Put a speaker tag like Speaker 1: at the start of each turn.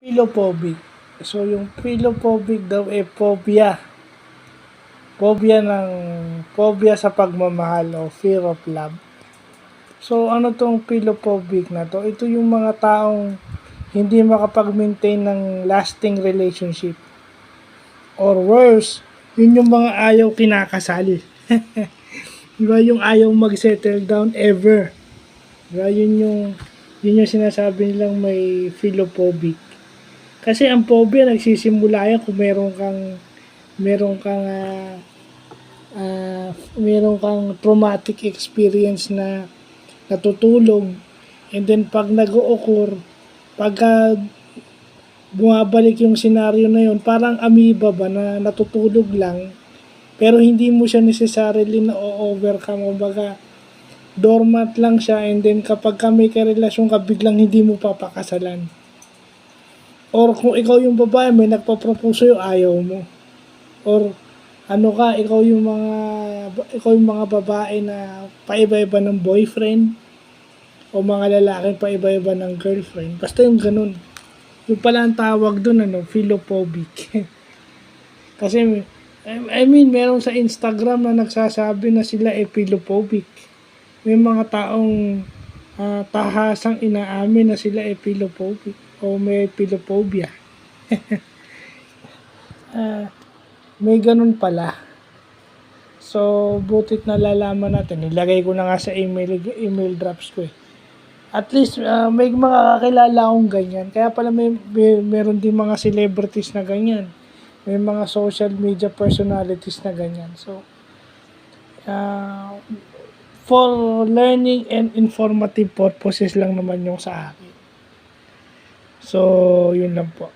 Speaker 1: Philophobic. So, yung philophobic daw phobia. Phobia sa pagmamahal o fear of love. So, ano tong philophobic na to? Ito yung mga taong hindi makapag-maintain ng lasting relationship. Or worse, yun yung mga ayaw kinakasal. Diba yung ayaw mag-settle down ever. Diba yun yung sinasabi nilang may philophobic. Kasi ang phobia nagsisimula yan kung meron kang traumatic experience na natutulog, and then pag nag-o-occur, pagka bumabalik yung senaryo na yun, parang amoeba ba na natutulog lang, pero hindi mo siya necessarily na overcome, kumbaga dormant lang siya, and then kapag ka may karelasyon ka, biglang hindi mo papakasalan. Or kung ikaw yung babae, may nagpa-propose sa'yo, ayaw mo. Or ikaw yung mga babae na paiba-iba ng boyfriend, o mga lalaki paiba-iba ng girlfriend. Basta yung ganun. Yung pala ang tawag dun, philophobic. Kasi, I mean, meron sa Instagram na nagsasabi na sila philophobic. May mga taong tahasang inaamin na sila philophobic o may philophobia. May ganun pala. So, butit na lalaman natin. Nilagay ko na nga sa email drops ko eh. At least, may mga kakilala akong ganyan. Kaya pala meron din mga celebrities na ganyan. May mga social media personalities na ganyan. So, for learning and informative purposes lang naman yung sa akin. So, yun lang po.